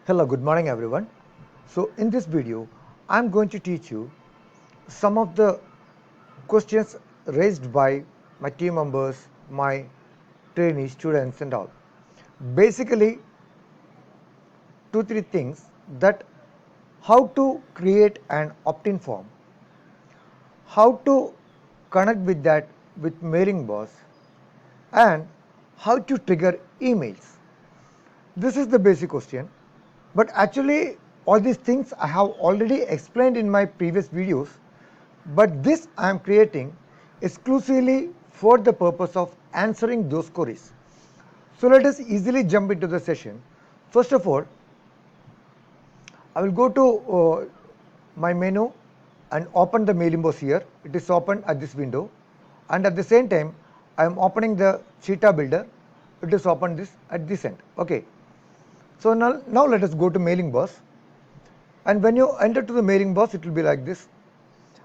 Hello, good morning everyone. So in this video, I'm going to teach you some of the questions raised by my team members, my trainees, students and all. Basically, two, three things that how to create an opt-in form, how to connect with that with mailing boss and how to trigger emails. This is the basic question. But actually, all these things I have already explained in my previous videos, but this I am creating exclusively for the purpose of answering those queries. So let us easily jump into the session. First of all, I will go to my menu and open the mailing box here. It is open at this window, and at the same time I am opening the Cheetah Builder. It is open this at this end. Okay. So now let us go to mailing box. And when you enter to the mailing box, it will be like this.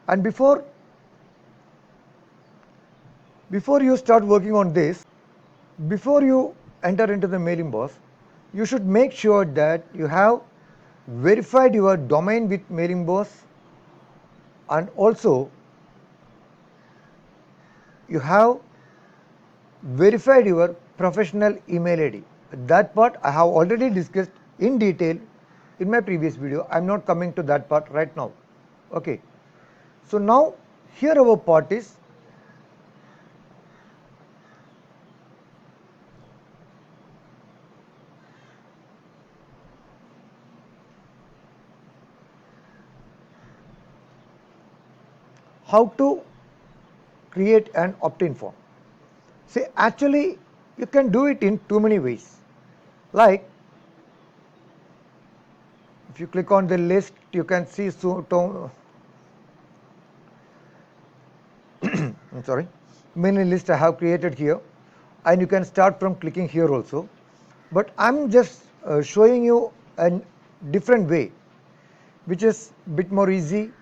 And before you start working on this, before you enter into the mailing box, you should make sure that you have verified your domain with mailing box, and also you have verified your professional email ID. That part I have already discussed in detail in my previous video. I am not coming to that part right now. Okay. So now here our part is how to create an opt-in form. See, actually you can do it in too many ways. Like if you click on the list, you can see I'm sorry, many lists I have created here, and you can start from clicking here also. But I'm just showing you a different way, which is a bit more easy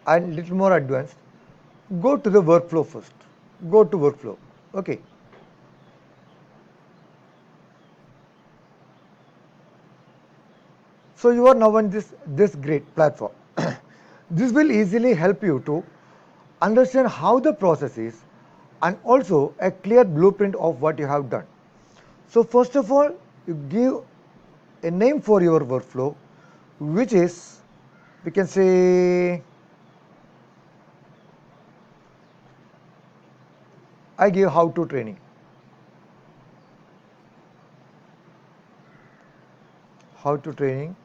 and little more advanced. Go to the workflow first. Go to workflow. Okay. So you are now on this great platform. This will easily help you to understand how the process is and also a clear blueprint of what you have done. So first of all, you give a name for your workflow, which is, we can say, I give how to training. How to training.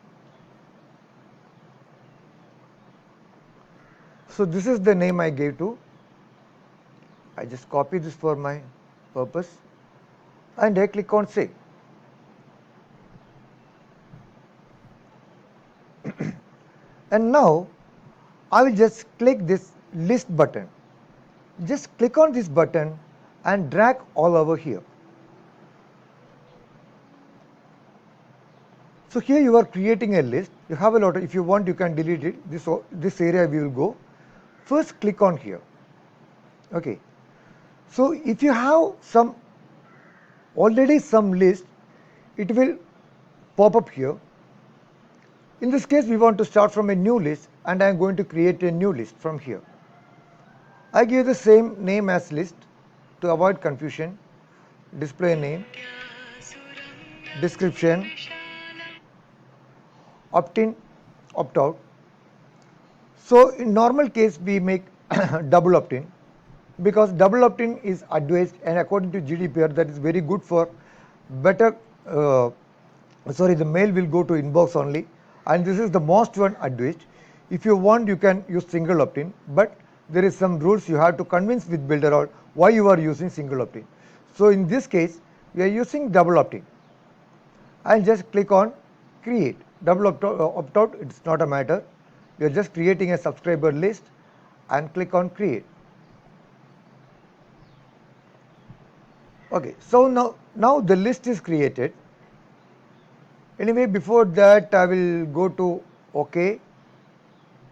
So this is the name I gave to. I just copy this for my purpose and I click on save. And now I will just click this list button. Just click on this button and drag all over here. So here you are creating a list. You have a lot of, if you want you can delete it. This area we will go. First click on here. Okay. So if you have already some list, it will pop up here. In this case, we want to start from a new list, and I am going to create a new list from here. I give the same name as list to avoid confusion. Display name, description, opt-in, opt-out. So in normal case, we make double opt-in, because double opt-in is advised, and according to GDPR, that is very good for better. The mail will go to inbox only, and this is the most one advised. If you want, you can use single opt-in, but there is some rules you have to convince with Builderall why you are using single opt-in. So in this case, we are using double opt-in. I'll just click on create. Double opt-out, it's not a matter. We are just creating a subscriber list and click on create. Okay, so now the list is created. Anyway, before that I will go to OK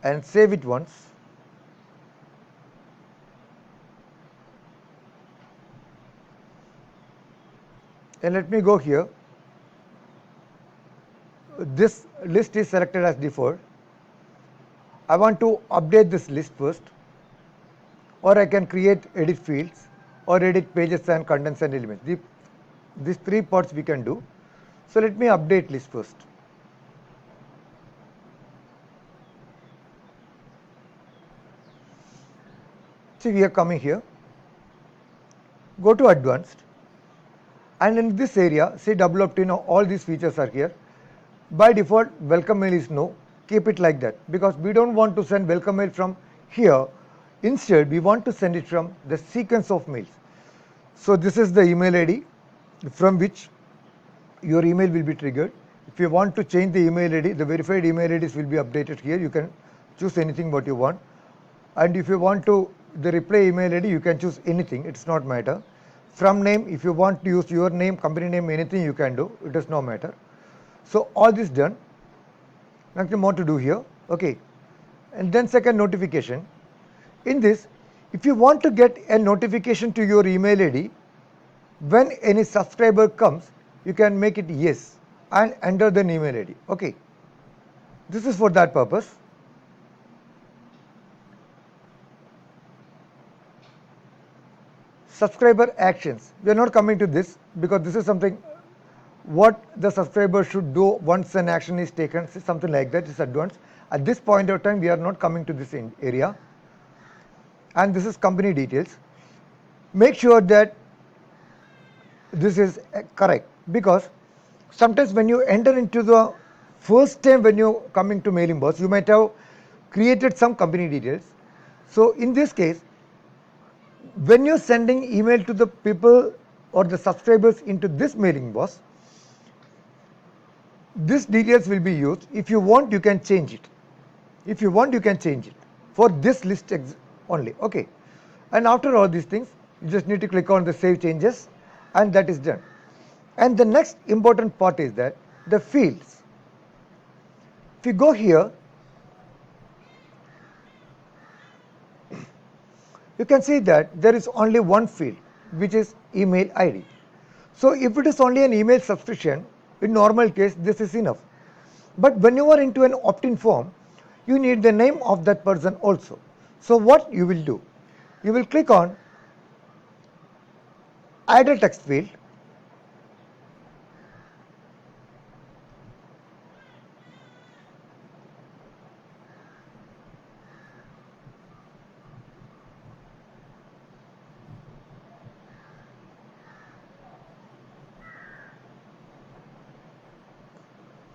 and save it once. And let me go here. this list is selected as default. I want to update this list first, or I can create edit fields or edit pages and contents and elements. These three parts we can do. So let me update list first. See, we are coming here. Go to advanced, and in this area, say double opt-in, all these features are here. By default, welcome mail is no. Keep it like that, because we don't want to send welcome mail from here. Instead, we want to send it from the sequence of mails. So this is the email ID from which your email will be triggered. If you want to change the email ID, the verified email IDs will be updated here. You can choose anything what you want. And if you want to the reply email ID, you can choose anything. It's not matter. From name, if you want to use your name, company name, anything you can do. It does not matter. So all this done. Nothing more to do here. Okay. And then second, notification. In this, if you want to get a notification to your email ID, when any subscriber comes, you can make it yes and enter the email ID. Okay. This is for that purpose. Subscriber actions. We are not coming to this because this is something what the subscriber should do once an action is taken, something like that is advanced. At this point of time, we are not coming to this area. And this is company details. Make sure that this is correct, because sometimes when you enter into the first time when you coming to mailing box, you might have created some company details. So in this case, when you're sending email to the people or the subscribers into this mailing box, this details will be used. If you want, you can change it. If you want, you can change it for this list only. Okay. And after all these things, you just need to click on the save changes, and that is done. And the next important part is that the fields. If you go here, you can see that there is only one field, which is email ID. So if it is only an email subscription, in normal case, this is enough. But when you are into an opt-in form, you need the name of that person also. So what you will do? You will click on add a text field.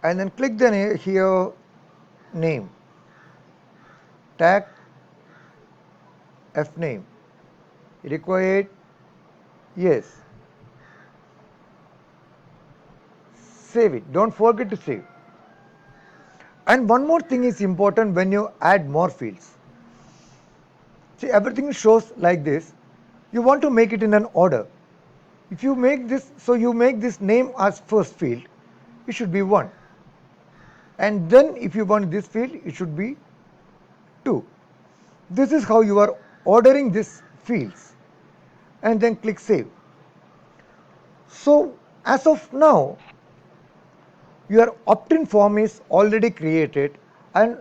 And then click the here name, tag f name, required yes, save it. Don't forget to save. And one more thing is important when you add more fields. See, everything shows like this. You want to make it in an order. If you make this, so you make this name as first field, it should be 1. And then if you want this field, it should be 2. This is how you are ordering these fields, and then click save. So as of now, your opt-in form is already created, and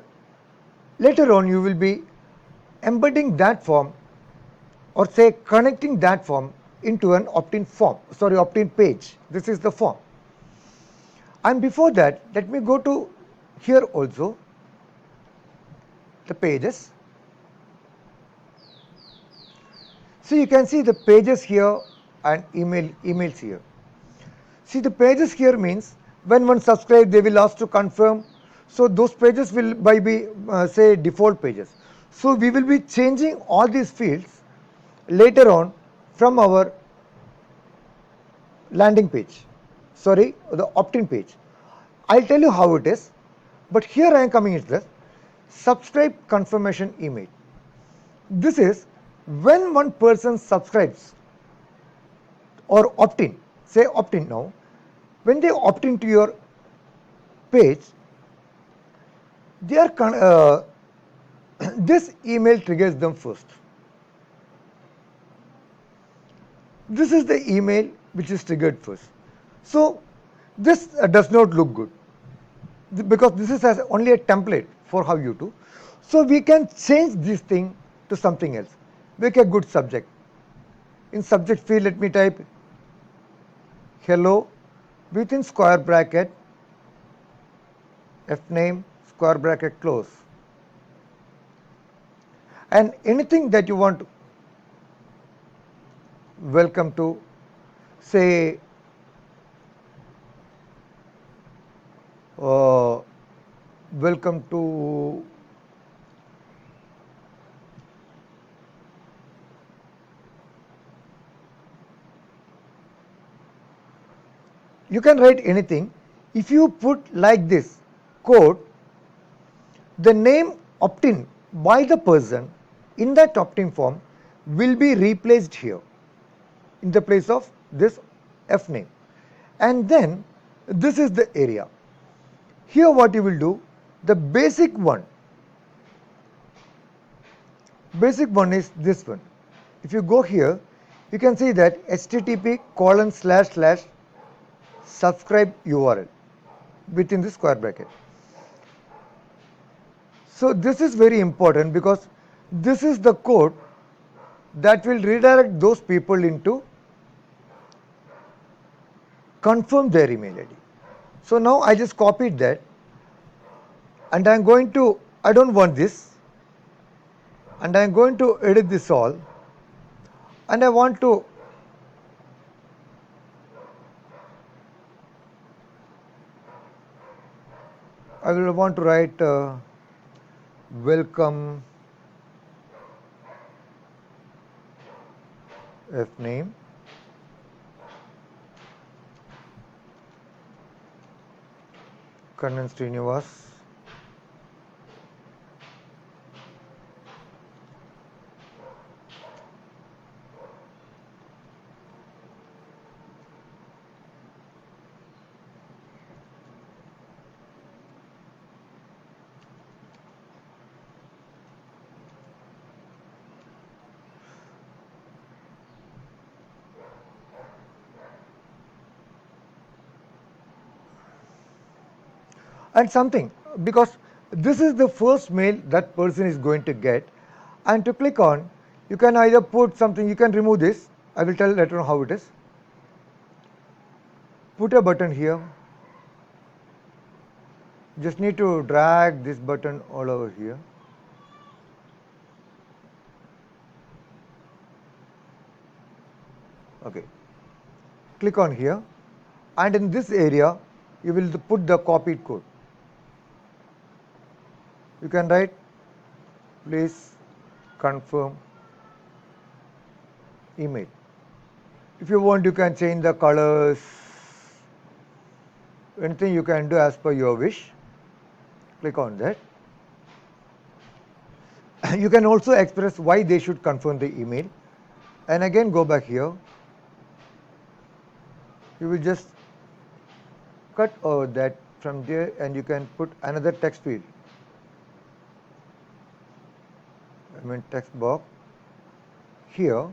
later on you will be embedding that form, or say connecting that form into an opt-in form, opt-in page. This is the form. And before that, let me go to here also, the pages. So you can see the pages here and emails here. See, the pages here means when one subscribes, they will ask to confirm. So those pages will be say default pages. So we will be changing all these fields later on from our landing page, the opt-in page. I'll tell you how it is, but here I am coming is the subscribe confirmation email. This is when one person subscribes or opt-in, say opt-in now, when they opt into your page, they are this email triggers them first. This is the email which is triggered first. So this does not look good. because this is as only a template for how you do. So we can change this thing to something else. Make a good subject. In subject field, let me type hello within square bracket fname square bracket close, and anything that you want. Welcome to, say, welcome to you can write anything. If you put like this code, the name opt-in by the person in that opt-in form will be replaced here in the place of this f name, and then this is the area. Here what you will do, the basic one is this one. If you go here, you can see that http://subscribe URL within the square bracket. So this is very important because this is the code that will redirect those people into confirm their email ID. So now I just copied that, and I'm going to, I don't want this, and I'm going to edit this all, and I want to I will want to write welcome fname Kannan Srinivas and something, because this is the first mail that person is going to get, and to click on, you can either put something, you can remove this, I will tell later on how it is. Put a button here, just need to drag this button all over here. Okay, click on here, and in this area you will put the copied code. You can write please confirm email. If you want, you can change the colors, anything you can do as per your wish. Click on that. You can also express why they should confirm the email, and again go back here. You will just cut over that from there, and you can put another text field, text box here.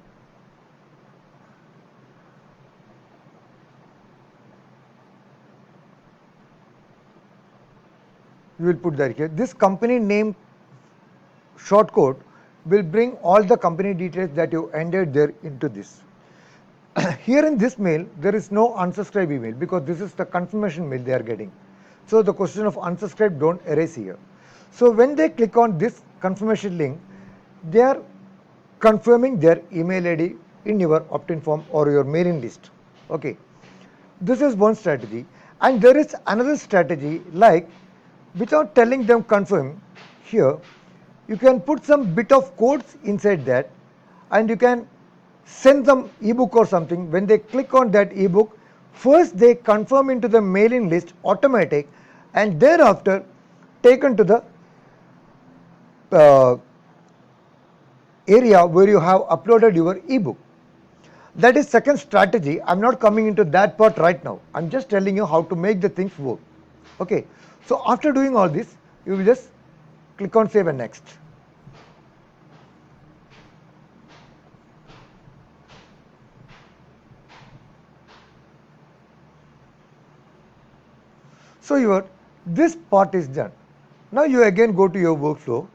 You will put that here. This company name shortcode will bring all the company details that you entered there into this. Here in this mail, there is no unsubscribe email because this is the confirmation mail they are getting. So the question of unsubscribe don't erase here. So when they click on this confirmation link, they are confirming their email ID in your opt-in form or your mailing list. Okay, this is one strategy, and there is another strategy, like without telling them confirm here, you can put some bit of codes inside that, and you can send them ebook or something. When they click on that ebook, first they confirm into the mailing list automatic, and thereafter taken to the area where you have uploaded your ebook. That is second strategy. I'm not coming into that part right now. I'm just telling you how to make the things work. Okay, so after doing all this, you will just click on save and next. So your This part is done. Now you again go to your workflow.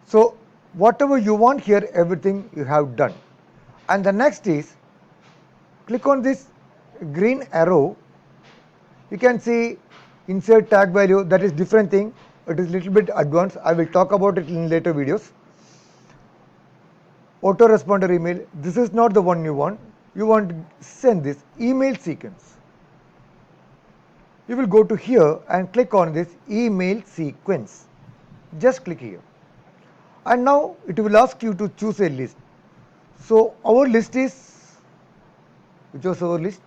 So whatever you want here, everything you have done. And the next is, click on this green arrow. You can see insert tag value, that is different thing. It is little bit advanced. I will talk about it in later videos. Autoresponder email, this is not the one you want. You want to send this email sequence. You will go to here and click on this email sequence. Just click here. And now it will ask you to choose a list. So our list is, which was our list?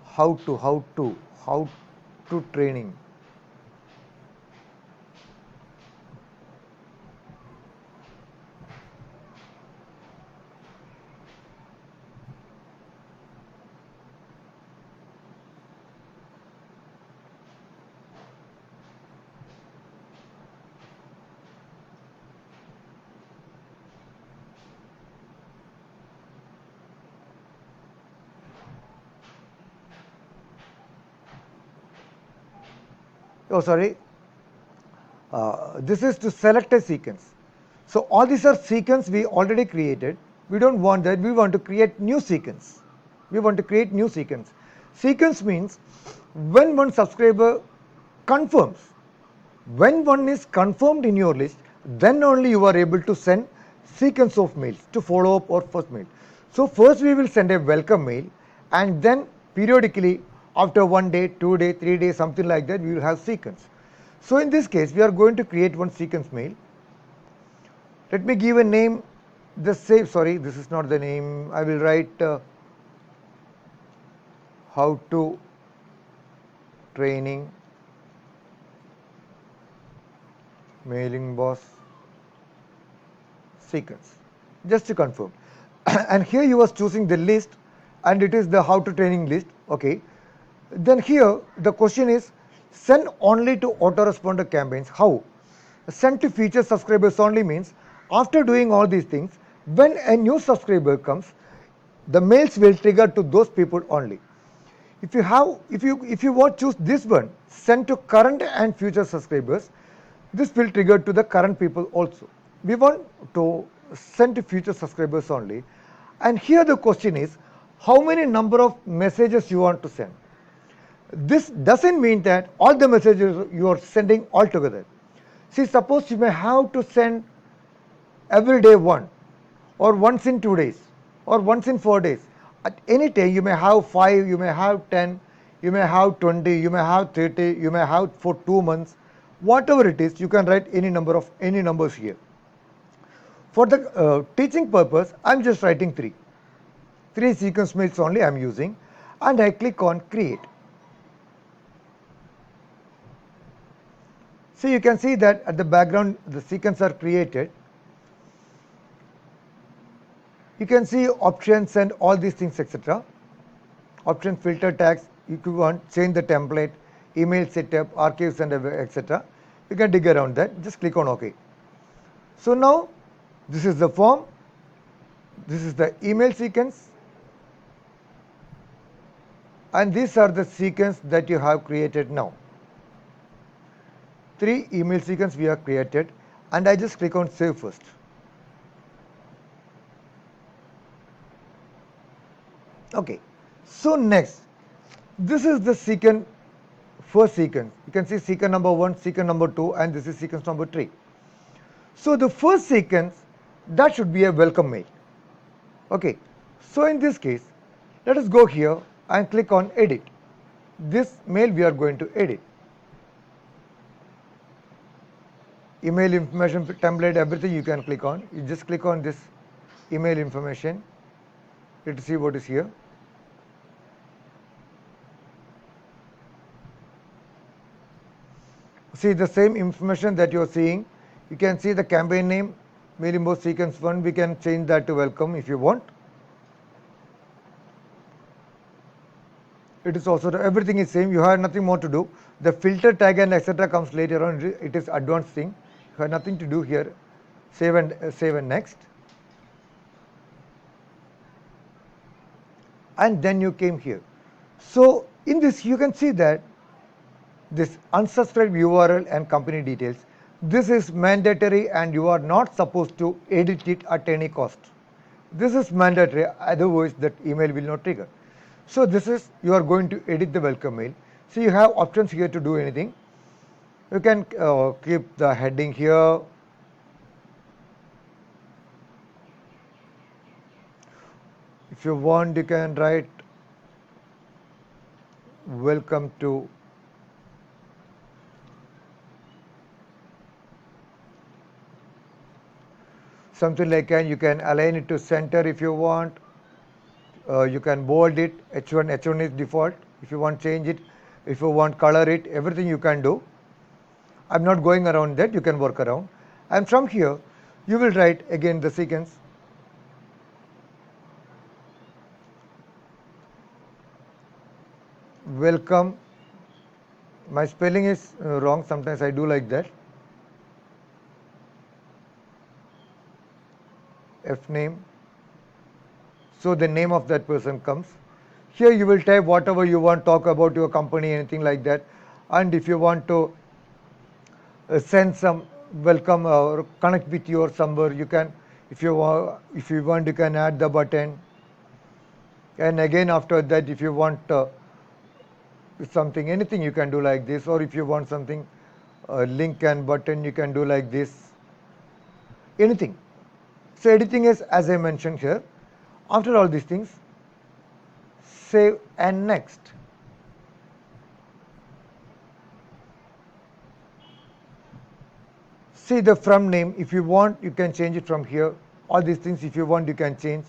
How to training. Oh, sorry. This is to select a sequence. So all these are sequence we already created. We don't want that. We want to create new sequence. We want to create new sequence. Sequence means when one subscriber confirms, when one is confirmed in your list, then only you are able to send sequence of mails to follow up or first mail. So first we will send a welcome mail, and then periodically after 1 day, 2 day, 3 days, something like that, we will have sequence. So in this case, we are going to create one sequence mail. Let me give a name. The same, sorry, this is not the name. I will write how to training mailing boss sequence, just to confirm. And here you was choosing the list, and it is the how to training list. Okay. Then here the question is, send only to autoresponder campaigns. How? Send to featured subscribers only means after doing all these things, when a new subscriber comes, the mails will trigger to those people only. If you want to choose this one, send to current and future subscribers, this will trigger to the current people also. We want to send to future subscribers only. And here the question is, how many number of messages you want to send. This doesn't mean that all the messages you are sending all together. See, suppose you may have to send every day one, or once in 2 days, or once in 4 days. At any time you may have 5, you may have 10, you may have 20, you may have 30, you may have for 2 months. Whatever it is, you can write any numbers here. For the teaching purpose, I am just writing 3. 3 sequence mails only I am using, and I click on create. So you can see that at the background the sequence are created. You can see options and all these things, etc. Option, filter, tags. If you want, change the template, email setup, archives, and etc. You can dig around that. Just click on OK. So now this is the form. This is the email sequence, and these are the sequence that you have created now. 3 email sequence we have created, and I just click on save first. Okay, so next, this is the first sequence. You can see sequence number 1, sequence number 2, and this is sequence number 3. So the first sequence, that should be a welcome mail. Okay, so in this case, let us go here and click on edit. This mail we are going to edit. Email information template, everything you can click on. You just click on this email information. Let's see what is here. See the same information that you are seeing. You can see the campaign name, mailing boss sequence 1. We can change that to welcome if you want. It is also everything is same. You have nothing more to do. The filter tag and etc. comes later on. It is advanced thing. You have nothing to do here. Save and next. and then you came here. So in this you can see that this unsubscribe URL and company details, this is mandatory and you are not supposed to edit it at any cost. This is mandatory, otherwise that email will not trigger. So this is, you are going to edit the welcome mail. So you have options here to do anything. You can keep the heading here. If you want, you can write welcome to something like, and you can align it to center if you want. You can bold it. H1 is default. If you want change it, if you want color it, everything you can do. I'm not going around that, you can work around. And from here you will write again the sequence. Welcome. My spelling is wrong, sometimes I do like that. F name. So the name of that person comes. Here you will type whatever you want, talk about your company, anything like that. And if you want to send some welcome or connect with your somewhere, you can, if you want you can add the button. And again after that, if you want something, anything you can do like this, or if you want something link and button, you can do like this, anything. So editing is as I mentioned here. After all these things, save and next. See the from name, if you want you can change it from here. All these things if you want you can change.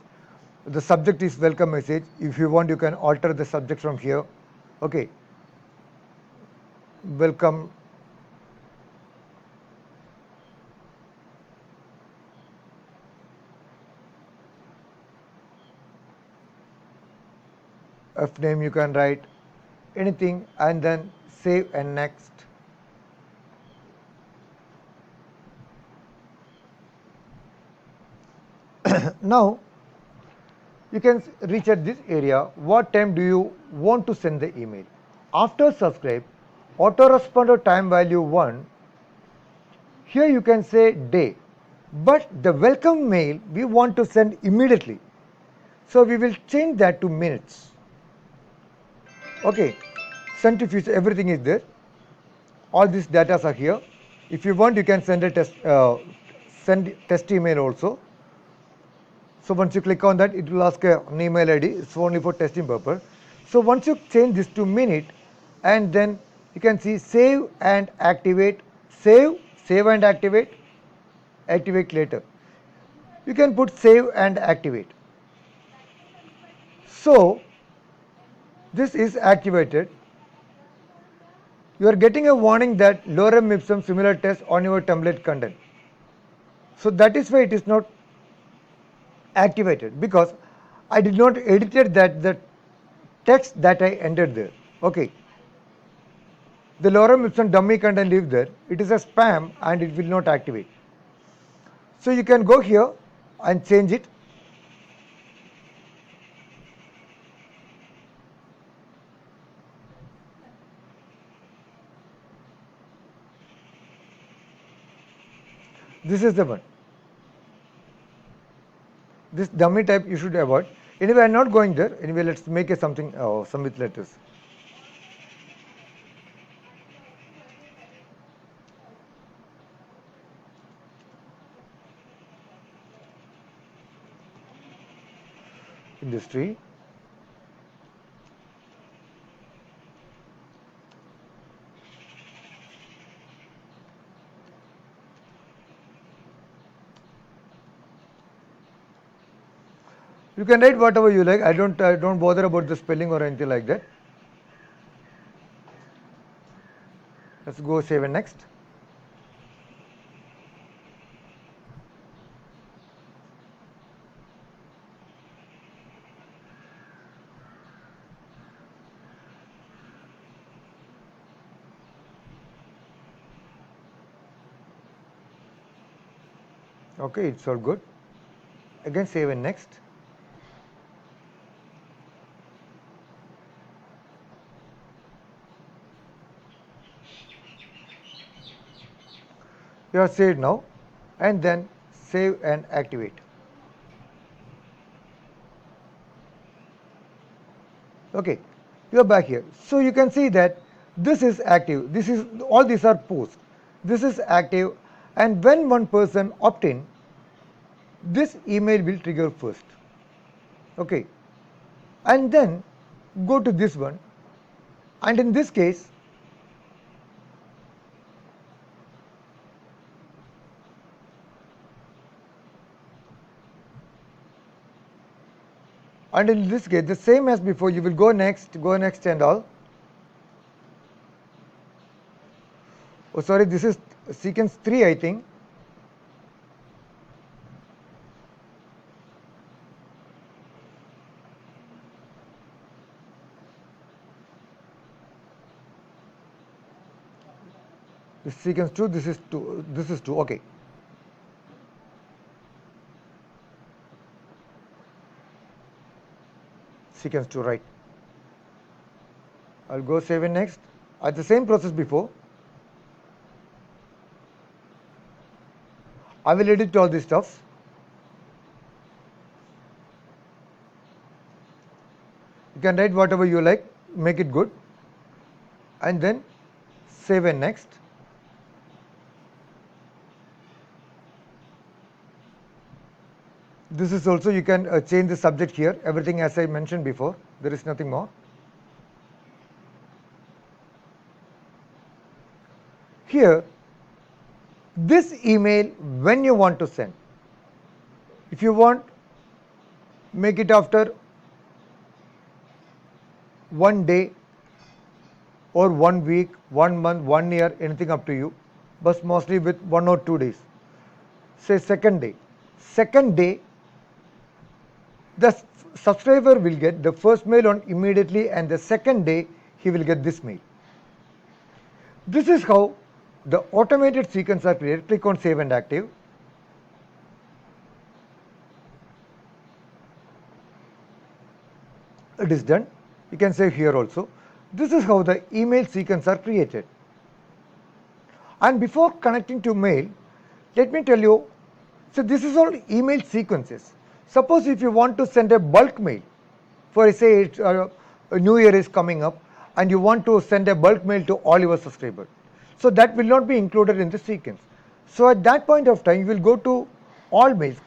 The subject is welcome message. If you want you can alter the subject from here. Okay, welcome F name, you can write anything and then save and next. Now you can reach at this area. What time do you want to send the email? After subscribe, autoresponder time value 1. Here you can say day, but the welcome mail we want to send immediately. So we will change that to minutes. Okay, centrifuge, everything is there. All these data are here. If you want, you can send a send test email also. So once you click on that, it will ask an email ID. It's only for testing purpose. So once you change this to minute, and then you can see save and activate, save and activate, activate later. You can put save and activate. So this is activated. You are getting a warning that lorem ipsum similar test on your template content. So that is why it is not activated, because I did not edit that the text that I entered there. Okay. The lorem ipsum dummy content live there. It is a spam and it will not activate. So you can go here and change it. This is the one. This dummy type you should avoid. Anyway, I am not going there. Anyway, let's make a something some with letters. Industry. You can write whatever you like. I don't bother about the spelling or anything like that. Let's go save and next. Okay, it's all good. Again save and next. You are saved now, and then save and activate. Okay, you are back here. So you can see that this is active. This is all these are posts. This is active, and when one person opt in, this email will trigger first. Okay, and then go to this one, and in this case, the same as before, you will go next and all. Oh, sorry, this is sequence 3, I think. This sequence 2, this is 2, this is 2, okay. Sequence 2, right. I'll go save and next. At the same process before. I will edit all this stuff. You can write whatever you like, make it good, and then save and next. This is also, you can change the subject here, everything as I mentioned before, there is nothing more. Here, this email when you want to send, if you want, make it after 1 day or 1 week, 1 month, 1 year, anything up to you, but mostly with 1 or 2 days. Say second day. Second day, the subscriber will get the first mail on immediately, and the second day he will get this mail. This is how the automated sequence are created. Click on save and active. It is done. You can save here also. This is how the email sequence are created. And before connecting to mail, let me tell you, so this is all email sequences. Suppose if you want to send a bulk mail, for say it's, a new year is coming up, and you want to send a bulk mail to all your subscribers. So that will not be included in the sequence. So at that point of time, you will go to all mails,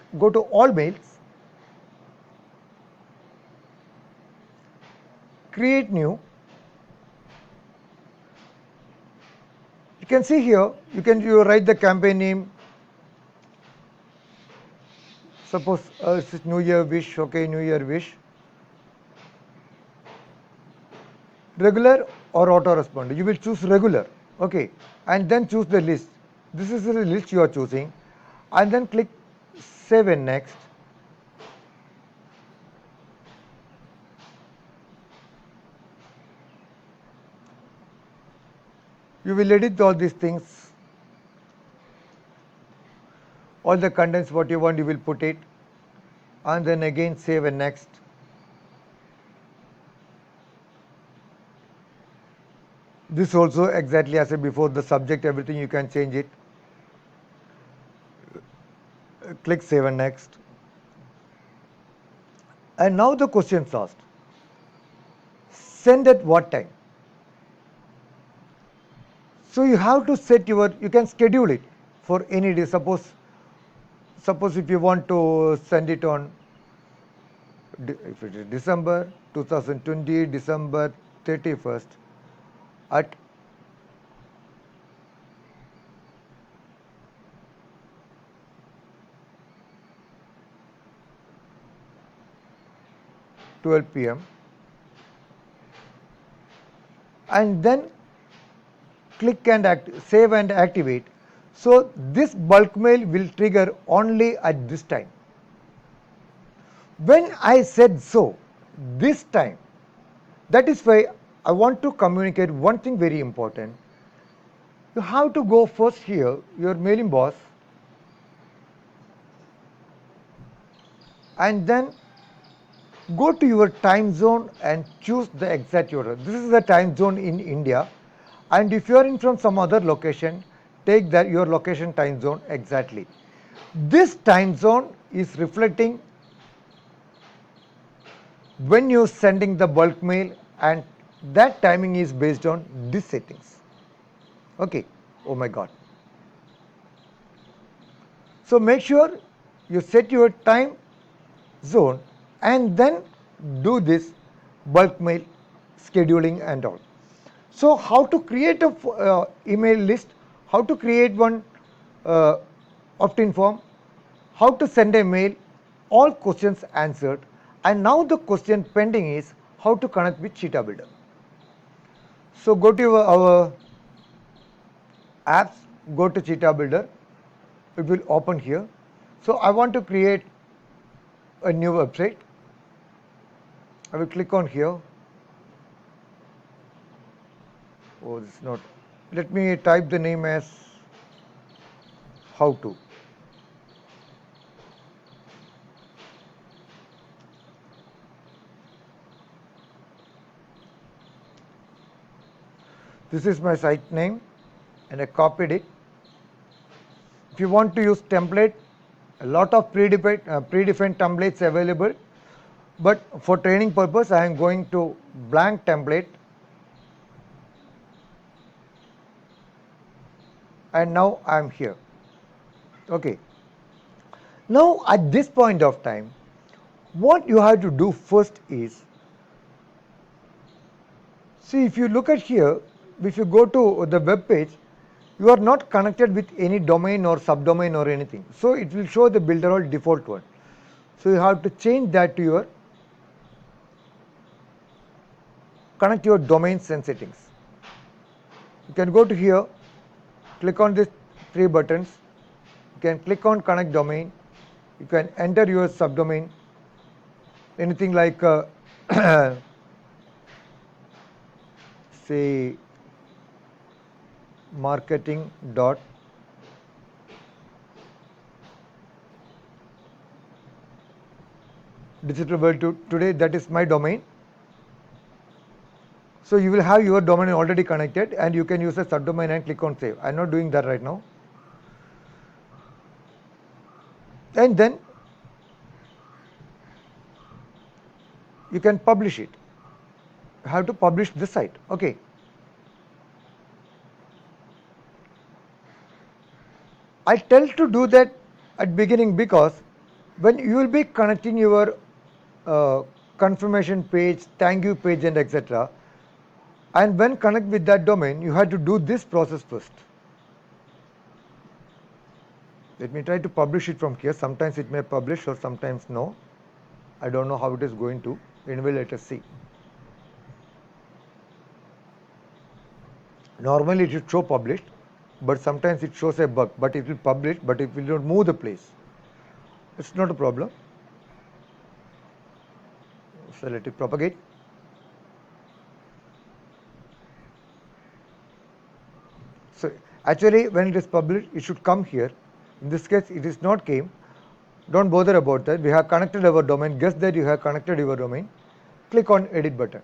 create new. You can see here, you write the campaign name. Suppose it's New Year wish, okay, New Year wish. Regular or autoresponder, you will choose regular, okay, and then choose the list. This is the list you are choosing, and then click save and next. You will edit all these things, all the contents what you want, you will put it, and then again save and next. This also exactly as I said before, the subject, everything you can change it. Click save and next. And now the questions asked. Send at what time? So you have to set you can schedule it for any day. Suppose if you want to send it on, if it is December 2020, December 31st at 12 p.m. and then click and save and activate. So this bulk mail will trigger only at this time. When I said so, this time, that is why I want to communicate one thing very important. You have to go first here, your mailing boss, and then go to your time zone and choose the exact order. This is the time zone in India, and if you are in from some other location, take that your location time zone exactly. This time zone is reflecting when you're sending the bulk mail, and that timing is based on these settings. Okay, oh my god. So make sure you set your time zone and then do this bulk mail scheduling and all. So how to create a email list, how to create one opt-in form, how to send a mail, all questions answered. And now the question pending is how to connect with Cheetah Builder. So go to our apps, go to Cheetah Builder, it will open here. So I want to create a new website. I will click on here. Oh, this is not. Let me type the name as how to. This is my site name and I copied it. If you want to use template, a lot of predefined templates available, but for training purpose I am going to blank template, and now I am here. Okay. Now at this point of time, what you have to do first is, see, if you look at here, if you go to the web page, you are not connected with any domain or subdomain or anything. So it will show the Builderall default one. So you have to change that to your, connect your domains and settings. You can go to here, click on these three buttons. You can click on connect domain. You can enter your subdomain, anything like say marketing dot digital world today, that is my domain. So you will have your domain already connected and you can use a subdomain and click on save. I'm not doing that right now. And then you can publish it. You have to publish the site. Okay. I tell to do that at beginning because when you will be connecting your confirmation page, thank you page and etc. And when connect with that domain, you have to do this process first. Let me try to publish it from here. Sometimes it may publish or sometimes no. I don't know how it is going to. Anyway, let us see. Normally it should show published, but sometimes it shows a bug, but it will publish, but it will not move the place. It's not a problem. So let it propagate. So actually when it is published, it should come here. In this case, it is not came. Don't bother about that. We have connected our domain. Guess that you have connected your domain. Click on edit button.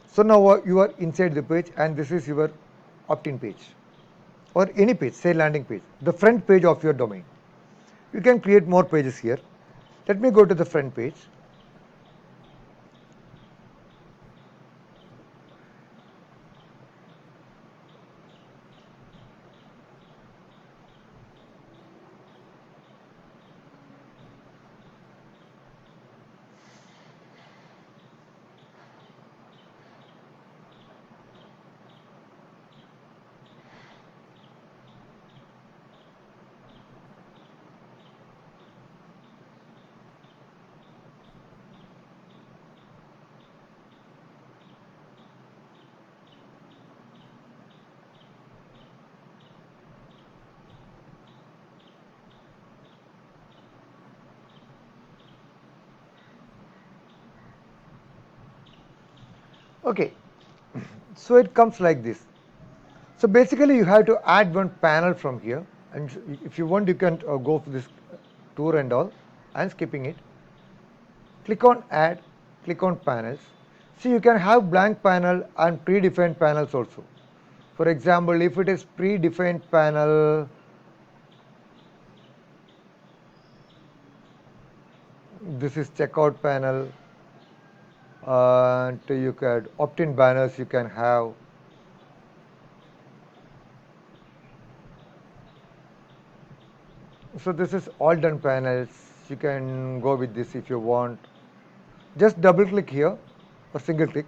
So now you are inside the page and this is your opt-in page or any page, say landing page, the front page of your domain. You can create more pages here. Let me go to the front page. Okay, so it comes like this. So basically you have to add one panel from here, and if you want you can go for this tour and all. I'm skipping it. Click on add, click on panels. See, you can have blank panel and predefined panels also. For example, if it is predefined panel, this is checkout panel, and you can opt-in banners you can have. So this is all done panels. You can go with this if you want. Just double click here or single click.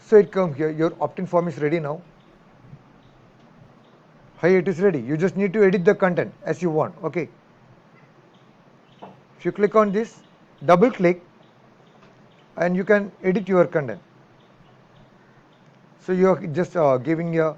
So it comes here. Your opt-in form is ready now. Hey, it is ready. You just need to edit the content as you want. Okay. If you click on this, double click, and you can edit your content. So you are just giving your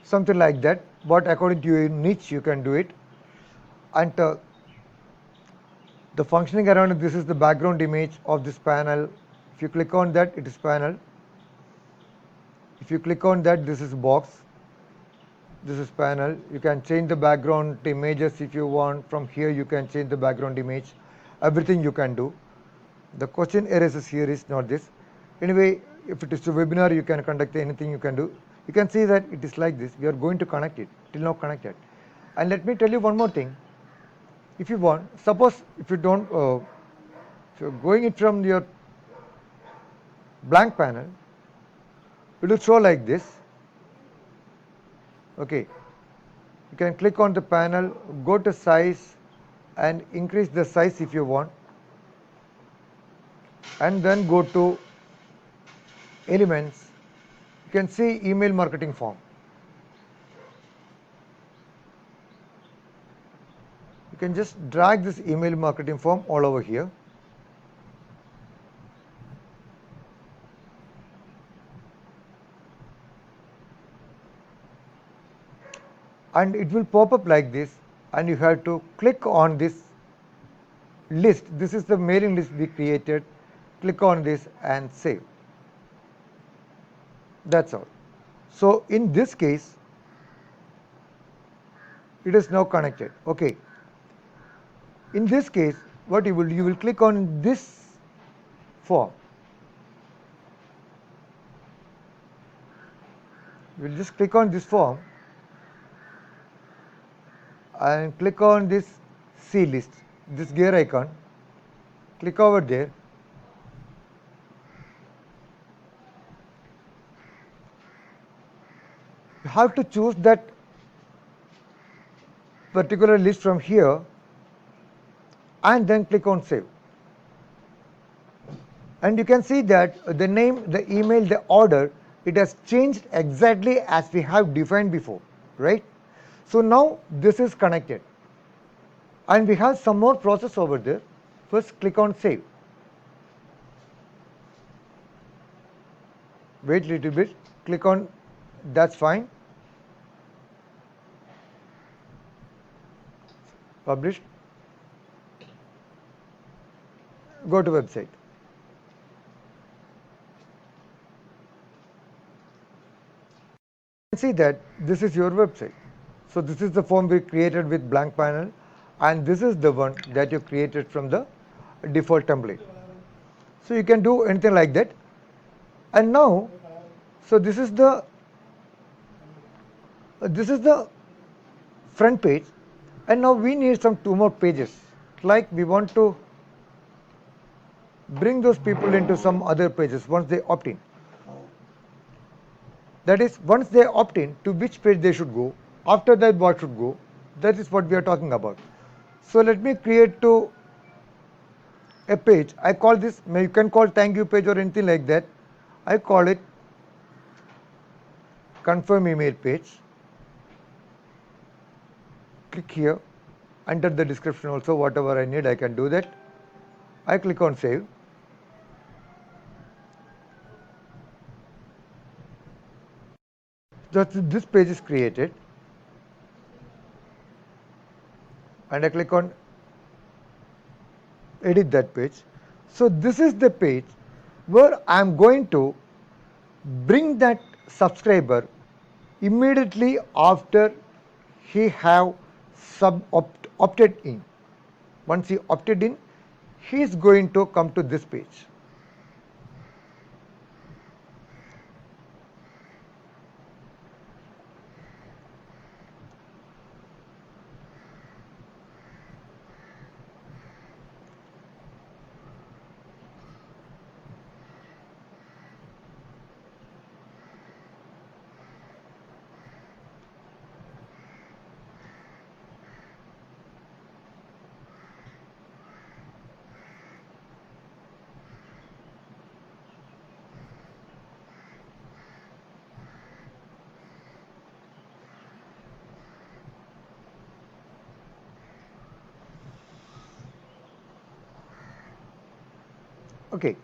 something like that, but according to your niche you can do it. And the functioning around it, this is the background image of this panel. If you click on that, it is panel. If you click on that, this is box. This is panel. You can change the background images if you want. From here you can change the background image. Everything you can do. The question erases here is not this. Anyway, if it is a webinar, you can conduct anything you can do. You can see that it is like this. We are going to connect it. Till now connected. And let me tell you one more thing. If you want, suppose if you don't, if you're going it from your blank panel, it will show like this. Okay. You can click on the panel, go to size and increase the size if you want, and then go to elements. You can see email marketing form. You can just drag this email marketing form all over here. And it will pop up like this, and you have to click on this list. This is the mailing list we created. Click on this and save. That's all. So in this case, it is now connected. Okay. In this case, what you will click on this form. You will just click on this form and click on this C list, this gear icon. Click over there. You have to choose that particular list from here and then click on save. And you can see that the name, the email, the order, it has changed exactly as we have defined before, right? So now this is connected. And we have some more process over there. First click on save. Wait a little bit, click on that's fine. Publish. Go to website. You can see that this is your website. So this is the form we created with blank panel, and this is the one that you created from the default template. So you can do anything like that. And now, so this is the front page, and now we need some 2 more pages. Like we want to bring those people into some other pages once they opt in. That is, once they opt in, to which page they should go, after that what should go, that is what we are talking about. So let me create to a page. I call this, you can call thank you page or anything like that. I call it confirm email page. Click here, enter the description also, whatever I need I can do that. I click on save. This page is created, and I click on edit that page. So this is the page where I am going to bring that subscriber immediately after he have opted in. Once he opted in, he is going to come to this page. Okay,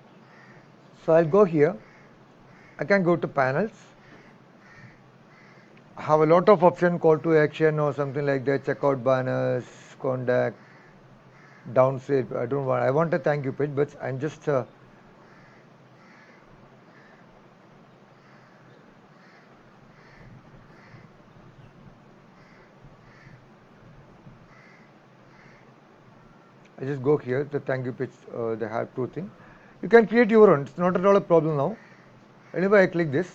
so I'll go here. I can go to panels. I have a lot of option, call to action or something like that, checkout banners, contact, downstairs. I want a thank you page, but I'm just I just go here, the thank you page, they have two things. You can create your own, it's not at all a problem now. Anyway, I click this.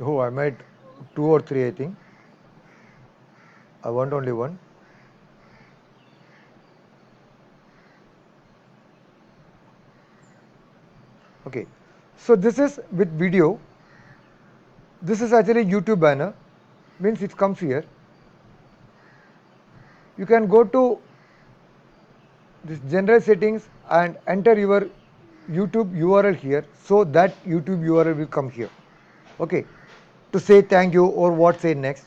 Oh, I made 2 or 3, I think. I want only one. Okay, so this is with video. This is actually YouTube banner, means it comes here. You can go to this general settings and enter your YouTube URL here, so that YouTube URL will come here. Okay, to say thank you or what say next.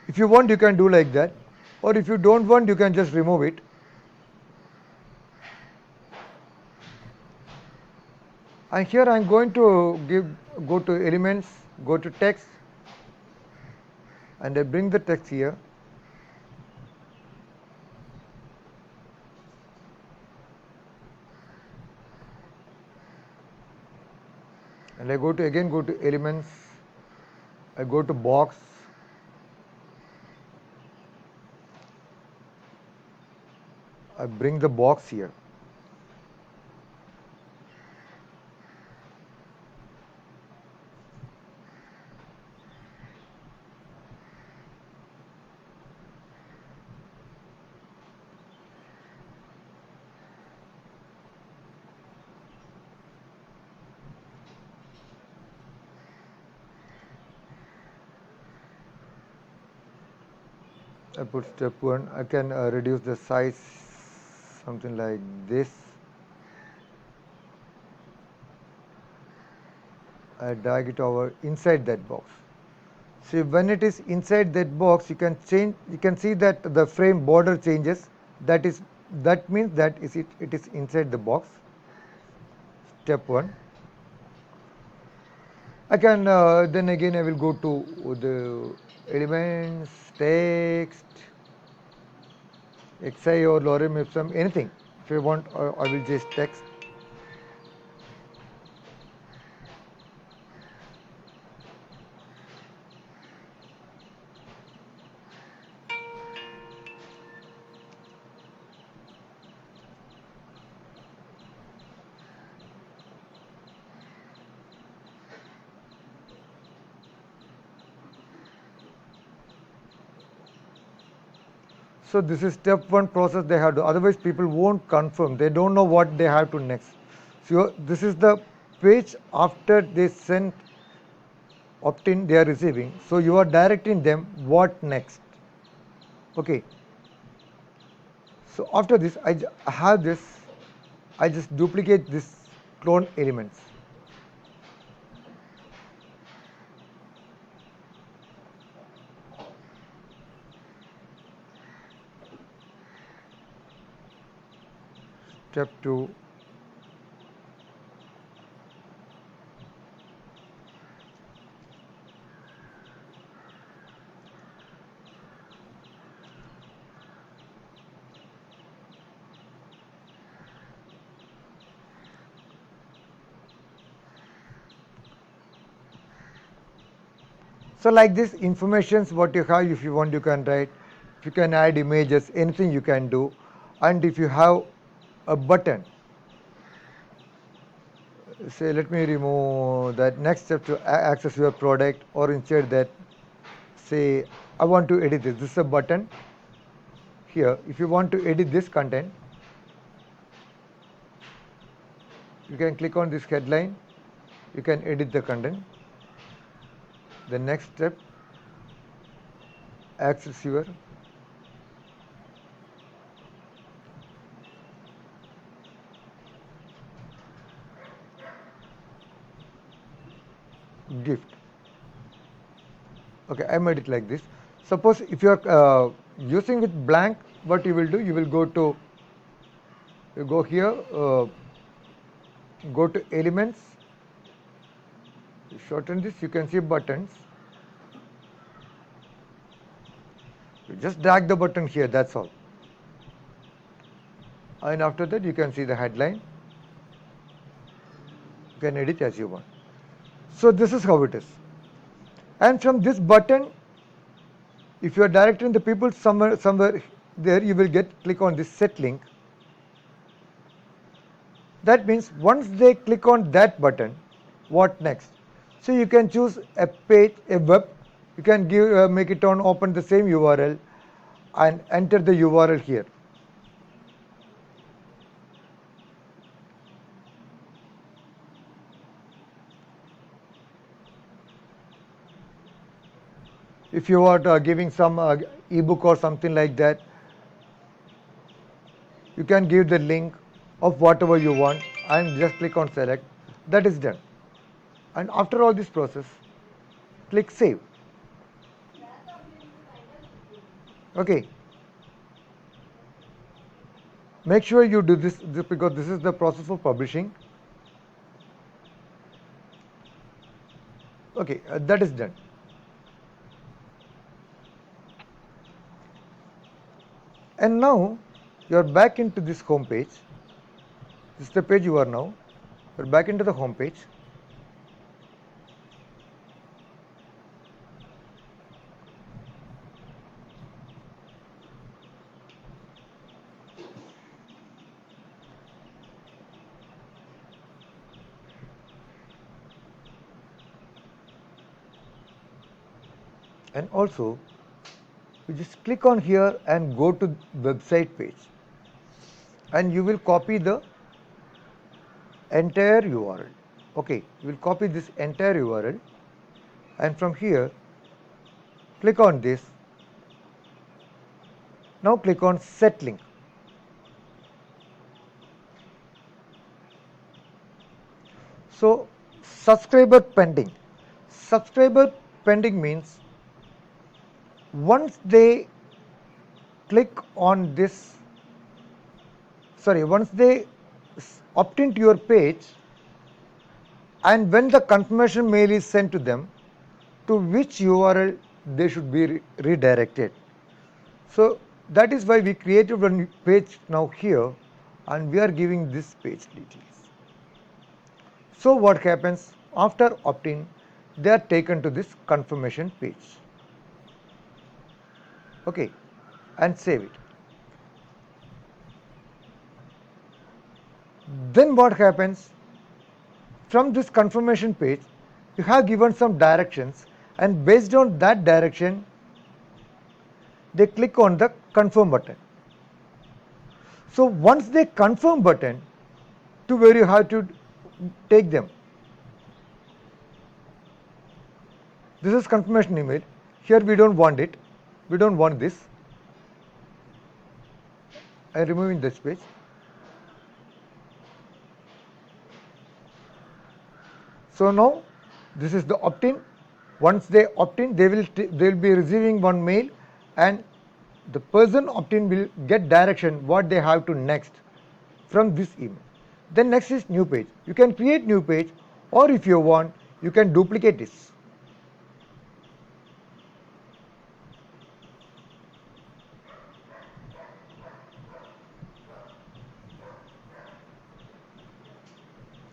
If you want, you can do like that, or if you don't want, you can just remove it. And here I am going to go to elements, go to text, and I bring the text here. And I go to elements, I go to box, I bring the box here. I put step 1, I can reduce the size something like this. I drag it over inside that box. See, when it is inside that box, you can see that the frame border changes. That means that it is inside the box. Step 1. I can then again I will go to the elements, text, xi or lorem ipsum, anything. If you want, I will just text. So this is step 1 process they have to. Otherwise, people won't confirm. They don't know what they have to next. So this is the page after they send opt-in they are receiving. So you are directing them what next. Okay. So after this, I have this. I just duplicate this clone elements. Step 2. So like this informations what you have, if you want you can write, if you can add images, anything you can do. And if you have a button, say let me remove that, next step to access your product, or instead that, say I want to edit this is a button here. If you want to edit this content, you can click on this headline, you can edit the content. The next step, access your gift. Okay, I made it like this. Suppose if you are using it blank, what you will do, you will go here, go to elements, shorten this, you can see buttons. You just drag the button here, that's all. And after that you can see the headline. You can edit as you want. So this is how it is. And from this button, if you are directing the people somewhere there, you will click on this set link. That means once they click on that button, what next? So you can choose a page, a web. You can make it on open the same URL and enter the URL here. If you are giving some ebook or something like that, you can give the link of whatever you want and just click on select. That is done. And after all this process, click save. Okay. Make sure you do this because this is the process of publishing. Okay, that is done. And now you are back into this home page. This is the page you are now. You are back into the home page. And also, you just click on here and go to website page. And you will copy the entire URL. Okay, you will copy this entire URL. And from here, click on this. Now click on set link. So subscriber pending. Subscriber pending means once they click on this, once they opt into your page, and when the confirmation mail is sent to them, to which URL they should be redirected. So that is why we created one page now here, and we are giving this page details. So what happens after opt-in? They are taken to this confirmation page. Okay, and save it. Then what happens? From this confirmation page, you have given some directions, and based on that direction, they click on the confirm button. So once they confirm button, to where you have to take them. This is confirmation email. Here we don't want it. We don't want this. I am removing this page. So now this is the opt-in. Once they opt in, they will be receiving one mail, and the person opt-in will get direction what they have to next from this email. Then next is new page. You can create new page, or if you want, you can duplicate this.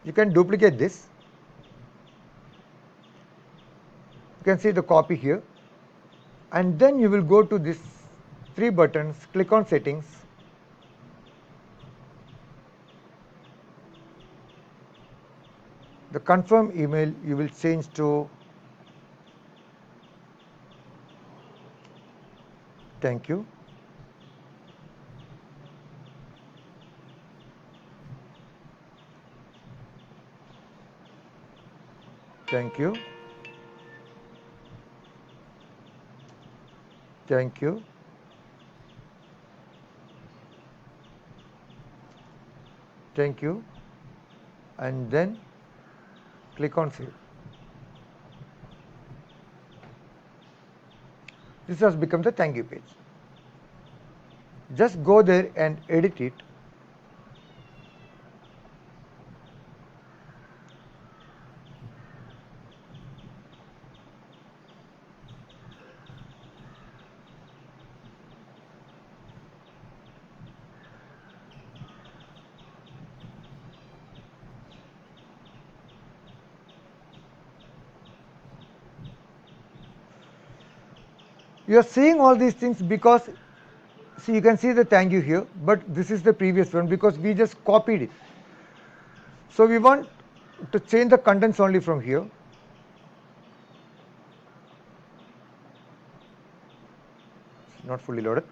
You can duplicate this. You can see the copy here, and then you will go to this three buttons, click on settings, the confirm email you will change to thank you. Thank you. Thank you. Thank you. And then click on save. This has become the thank you page. Just go there and edit it. You are seeing all these things because, see, you can see the thank you here, but this is the previous one because we just copied it. So we want to change the contents only from here. It's not fully loaded.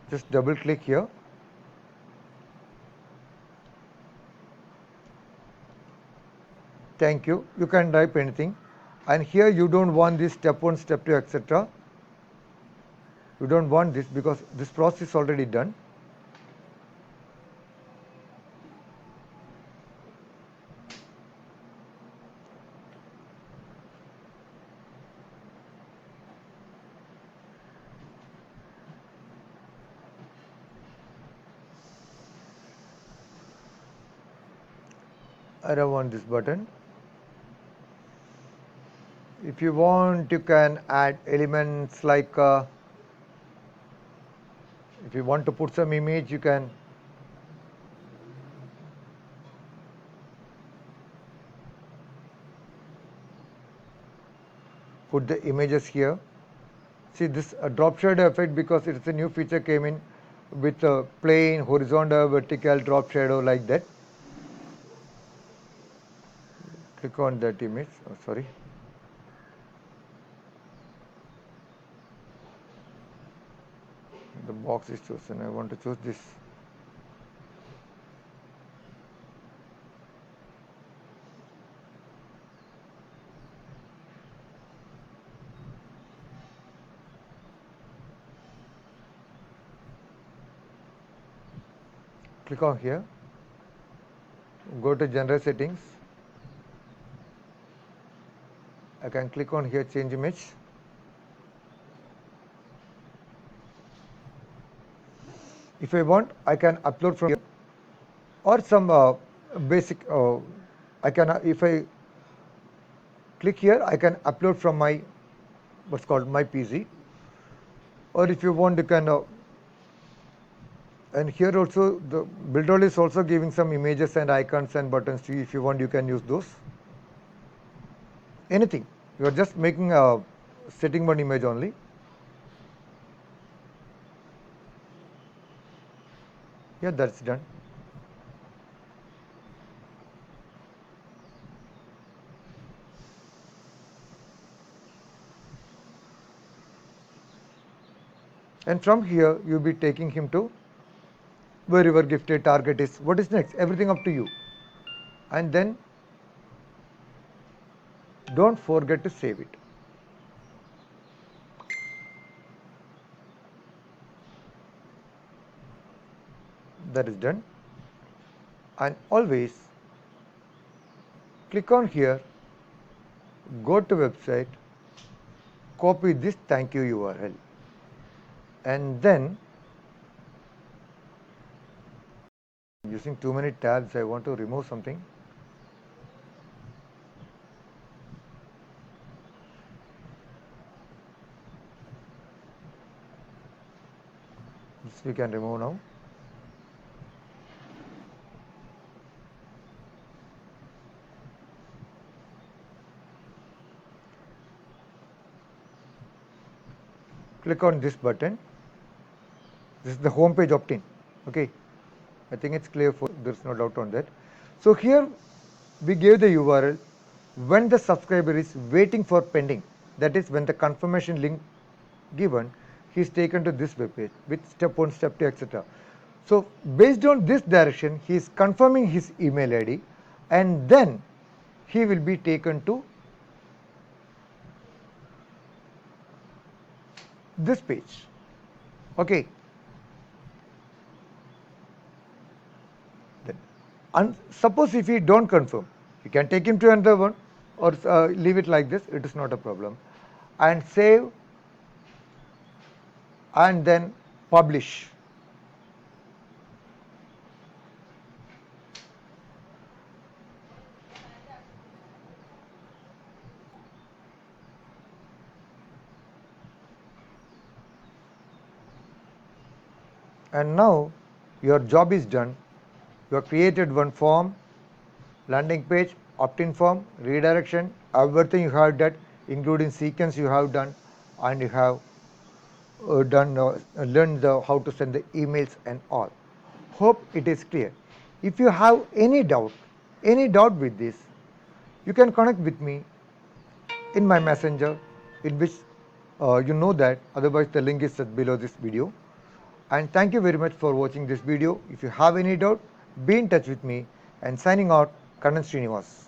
Just double click here. Thank you. You can type anything. And here you don't want this step 1, step 2, etc. You don't want this because this process is already done. I don't want this button. If you want, you can add elements like if you want to put some image, you can put the images here. See this drop shadow effect because it's a new feature came in with a plain, horizontal, vertical drop shadow like that. Click on that image. Oh, sorry. The box is chosen. I want to choose this. Click on here. Go to general settings. I can click on here, change image. If I want, I can upload from here or some basic. I can if I click here, I can upload from my what's called my PC. Or if you want, you can. And here also the Builder is also giving some images and icons and buttons to you. If you want, you can use those. Anything. You are just making a setting one image only. Yeah, that's done. And from here, you'll be taking him to where your gifted target is. What is next? Everything up to you. And then don't forget to save it. That is done. And always click on here, go to website, copy this thank you URL, and then using too many tabs, I want to remove something. This we can remove now. Click on this button. This is the home page opt-in. Okay, I think it's clear, for there's no doubt on that. So here we gave the URL when the subscriber is waiting for pending, that is when the confirmation link given, he is taken to this web page with step 1, step 2, etc. So based on this direction, he is confirming his email ID, and then he will be taken to this page. Okay. And suppose if he don't confirm, you can take him to another one or leave it like this, it is not a problem. And save and then publish. And now your job is done. You have created one form, landing page, opt-in form, redirection, everything you have done, including sequence you have done, and you have learned how to send the emails and all. Hope it is clear. If you have any doubt with this, you can connect with me in my messenger, in which you know that, otherwise the link is set below this video. And thank you very much for watching this video. If you have any doubt, be in touch with me. And signing out, Kannan Srinivas.